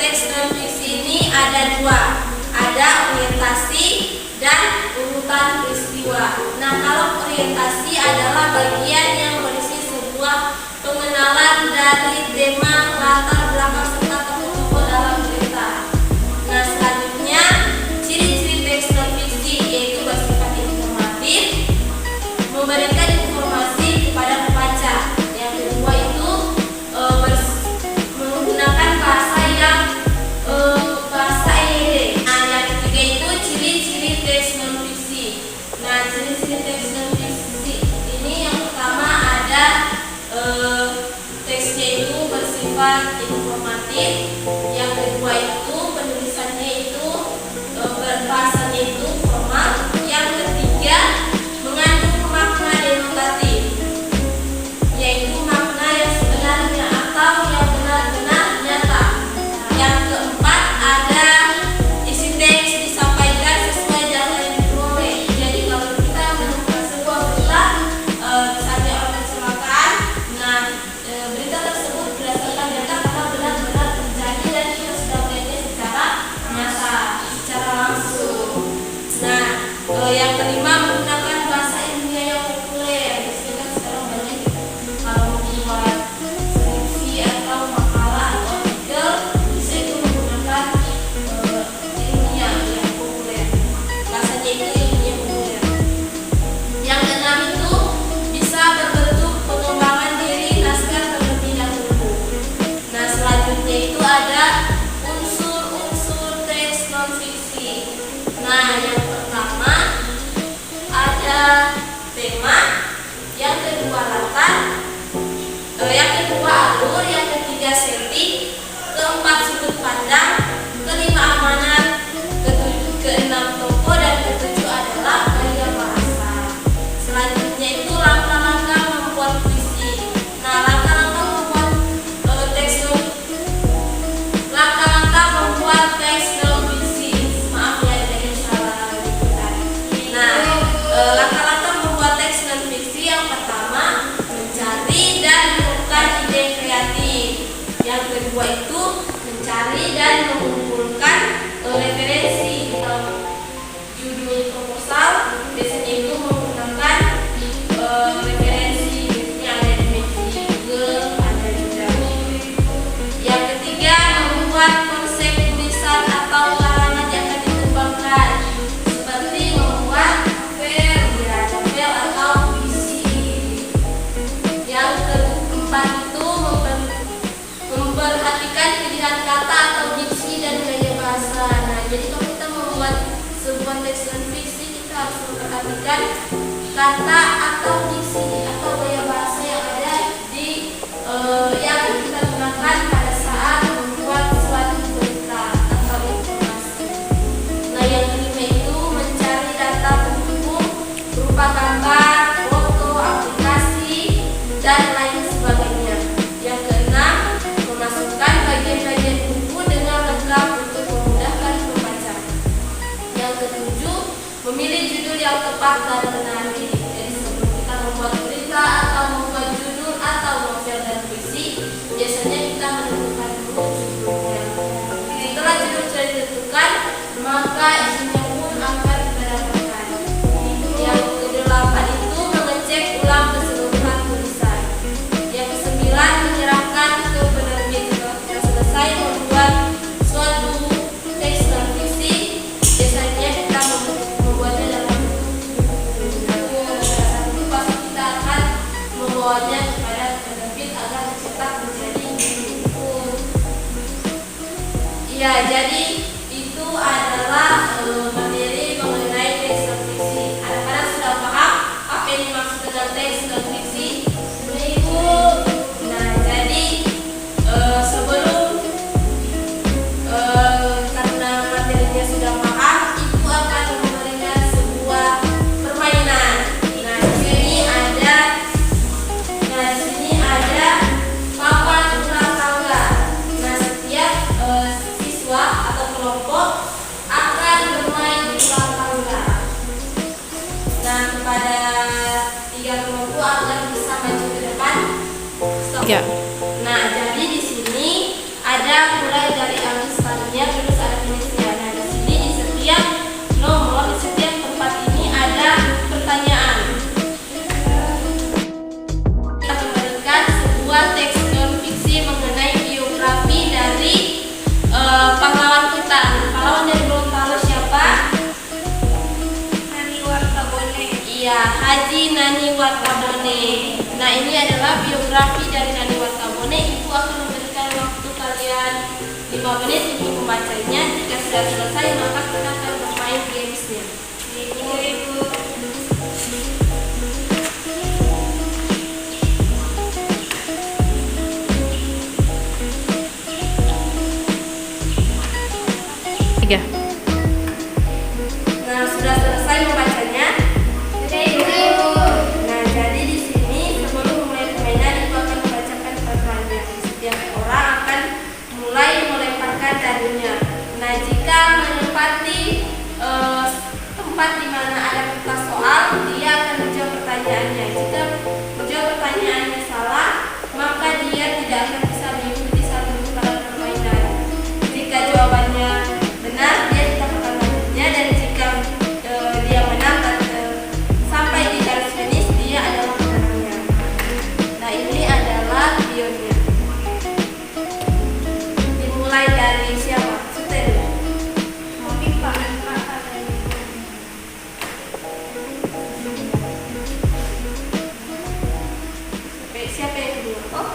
teks non fiksi ini ada dua, ada orientasi dan urutan peristiwa. Nah, kalau orientasi adalah bagian yang berisi sebuah pengenalan dari tema, latar belakang serta tokoh-tokoh dalam cerita. Nah, selanjutnya ciri-ciri teks non fiksi yaitu bersifat informatif, memberikan informasi kepada pembaca. Yang kedua itu menggunakan bahasa yang bahasa EYD. Nah, yang ketiga itu ciri-ciri teks non fiksi. Nah, ciri-ciri teks non fiksi ini yang pertama ada teksnya itu bersifat informatif. Yang kedua itu penulisannya itu bahasanya itu formal. Yang ketiga mengandung makna denotatif, yaitu makna yang sebenarnya atau yang benar-benar nyata. Yang keempat ada isi teks disampaikan sesuai jalan yang diperoleh. Jadi kalau kita menemukan sebuah berita, misalnya orang kecelakaan, nah berita tersebut berdasarkan data karena benar-benar terjadi dan kita sudah melihatnya secara nyata, secara langsung. Nah, yang kelima menggunakan bahasa ilmiah yang populer. Biasanya kan sekarang banyak kalau membuat skripsi atau makalah atau artikel bisa itu menggunakan ilmiah yang populer. Bahasanya itu ilmiah populer. Yang keenam itu bisa berbentuk pengembangan diri naskah terlebih dahulu. Nah, selanjutnya itu ada unsur-unsur teks non fiksi. Nah, yang pertama ada tema, yang kedua latar, yang kedua alur, yang ketiga setting, keempat sudut pandang, kelima amanat, keenam tokoh, dan ketujuh adalah gaya bahasa. Selanjutnya itu langkah-langkah membuat puisi. Nah, langkah-langkah membuat teks non fiksi. Maaf ya, ada salah liputan. Nah, langkah-langkah membuat teks non fiksi yang pertama mencari dan menemukan ide kreatif. Yang kedua itu mencari dan mengumpulkan referensi. Judul proposal biasanya itu menggunakan referensi yang ada di media Google, ada di Yahoo. Yang ketiga membuat konsep tulisan atau larangan yang akan dikembangkan, seperti membuat novel atau puisi. Yang keempat itu memperhatikan pilihan kata atau diksi dan gaya bahasa. Nah, jadi kalau kita membuat sebuah teks non fiksi, kita harus memperhatikan kata atau diksi atau gaya bahasa yang ada di yang kita gunakan pada saat membuat suatu berita atau informasi. Nah, yang kelima itu mencari data pendukung berupa gambar, foto, aplikasi, dan lain sebagainya. Yang keenam memasukkan bagian-bagian buku dengan lengkap untuk memudahkan pembaca. Yang ketujuh memilih judul yang tepat dan menarik. Jadi sebelum kita membuat berita atau membuat judul atau novel dan puisi, biasanya kita menentukan dulu judulnya. Setelah judul sudah ditentukan, maka isinya pun akan kita dapatkan. Yang kedelapan itu mengecek ulang keseluruhan tulisan. Yang kesembilan menyerahkan ke penerbit. Setelah kita selesai membuat suatu teks non fiksi, biasanya kita membuatnya dalam buku. Pasti kita akan membawanya kepada penerbit agar dicetak menjadi buku. Ya, jadi itu adalah materi mengenai teks non fiksi. Anak-anak sudah paham apa yang dimaksud dengan teks non fiksi? Ibu. Nah, jadi sebelum karena materinya sudah paham, Ibu akan memberikan sebuah permainan. Nah, di sini ada papan ulang tangga. Nah, setiap siswa atau kelompok akan bermain ulang tangga. Nah, kepada tiga kelompok agar bisa maju ke depan. Stop. Ya. Nah, jadi di sini ada mulai dari Agustus Nani Wartabone. Nah, ini adalah biografi dari Nani Wartabone. Ibu akan memberikan waktu kalian 5 menit untuk membacanya. Jika sudah selesai, maka kita akan bermain gamesnya. Ibu. Tiga. Nah, sudah selesai membacanya? Nah, jadi di sini sebelum mulai permainan Ibu akan membacakan pertanyaan. Setiap orang akan mulai melemparkan darinya. Nah, jika menempati tempat di mana ada kertas soal, dia akan menjawab pertanyaannya. Jika menjawab pertanyaannya salah, maka dia tidak akan bisa mengikuti satu putaran permainan. Jika jawabannya benar, dia tetap akan lanjutnya, dan jika dia menang sampai di garis finish, dia adalah pemenangnya. Nah, ini adalah bionya. Dimulai dari siapa? Sutel. Siapa yang kedua? Oh,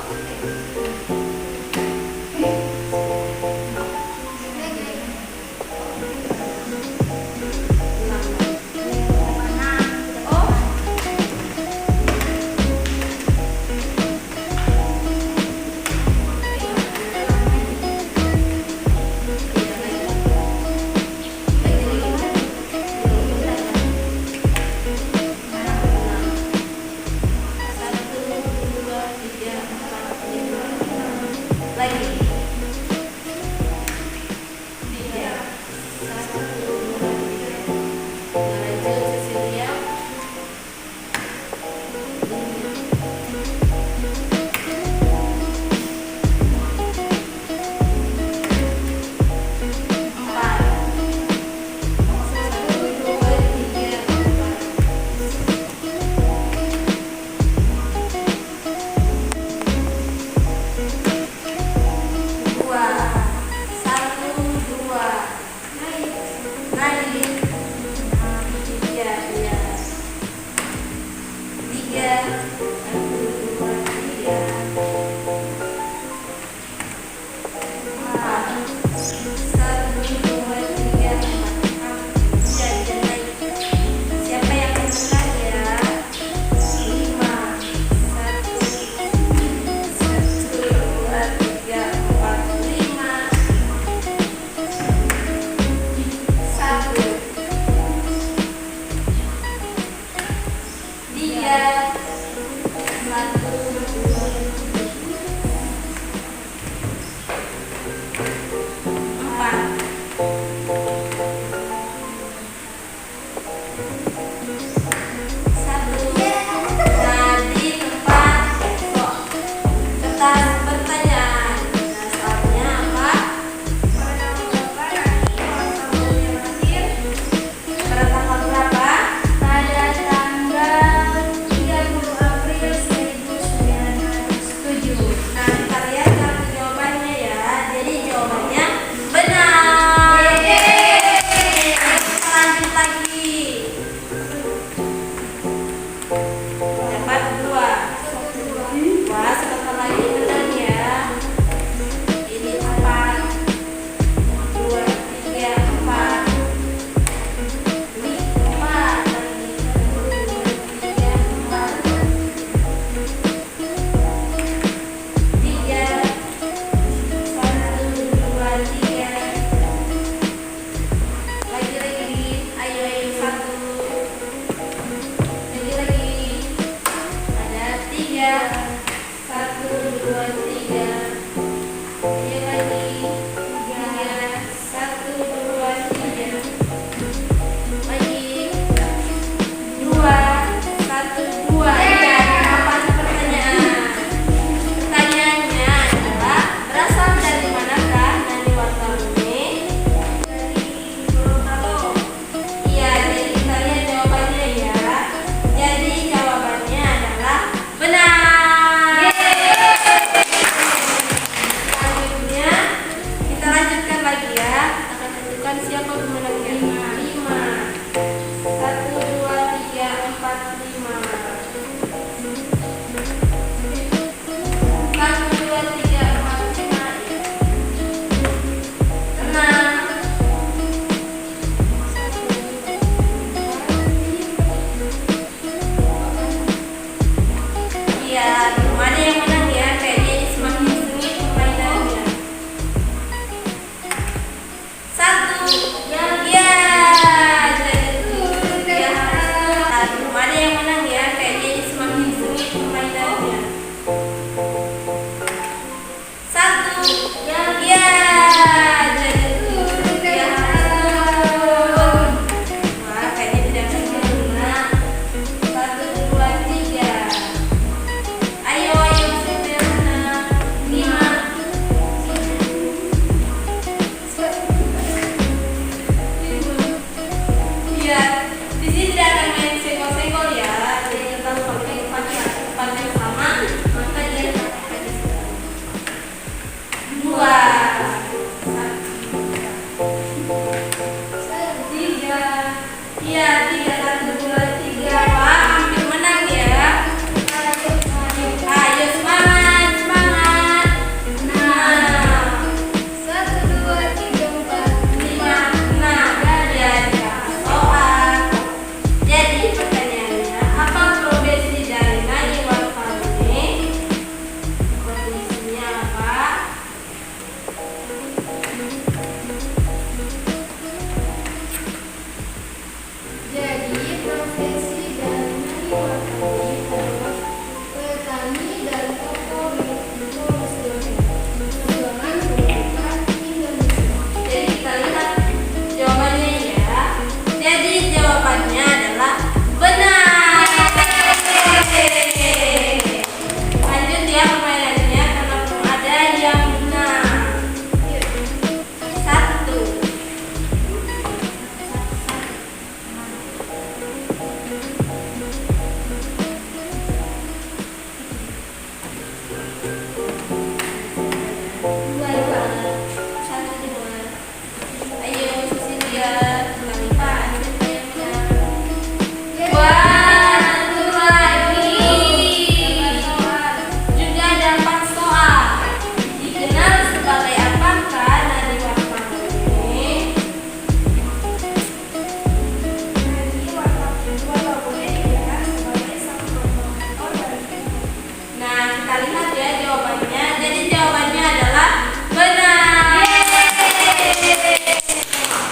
lihat ya jawabannya. Jadi jawabannya adalah benar.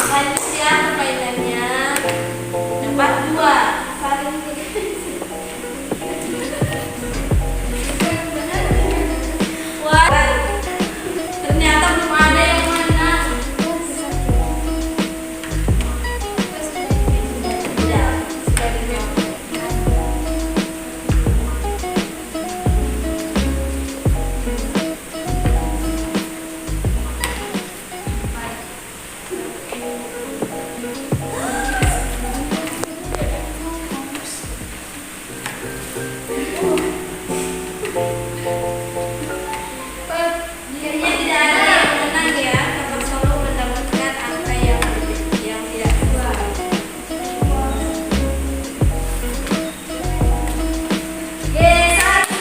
Lanjut ya permainannya. Dapat 2. Saling wah, ternyata belum ada yang menang. Ya, sudah dijawab. Jadinya tidak ada yang menang ya, karena selalu mendapatkan angka yang tidak sesuai. Satu.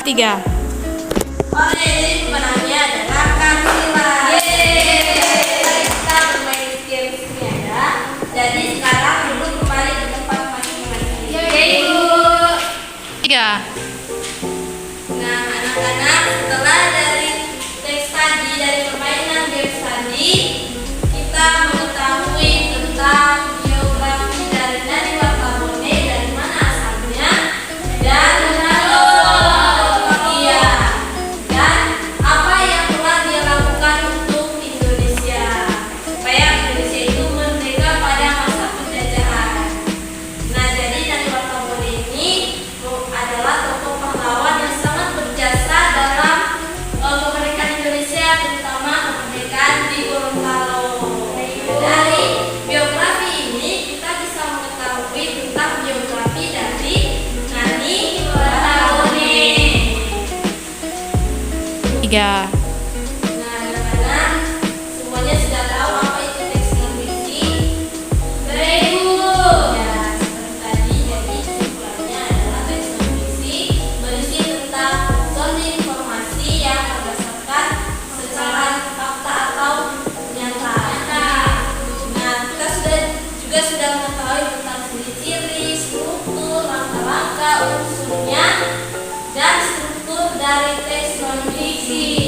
Tiga. Oke, jadi pemenangnya adalah Kamila. Kita bermain games ini ya. Jadi sekarang duduk kembali ke tempat masing-masing. Ibu. Tiga. Nah, anak-anak, setelah dari tes tadi, dari permainan games tadi, kita mengetahui tentang biografi dari Nani Watabone, dari mana asalnya, dan dia, dan apa yang telah dia lakukan untuk Indonesia, supaya Indonesia itu merdeka pada masa penjajahan. Nah, jadi Nani Watabone ini adalah tokoh pahlawan yang sangat berjasa dalam kemerdekaan Indonesia, terutama kemerdekaan di Gorontalo. Dari biografi ini kita bisa mengetahui tentang biografi dari Nani Watabone. Tiga. Nah, anak-anak, semuanya sudah tahu apa itu teks amnesti? Ibu. Ya, seperti tadi, jadi kesimpulannya adalah teks amnesti berisi tentang sumber informasi yang berdasarkan secara fakta atau nyata. Nah, kita sudah mengetahui tentang ciri-ciri, struktur, langkah-langkah, unsurnya, dan struktur dari teks non-fiksi.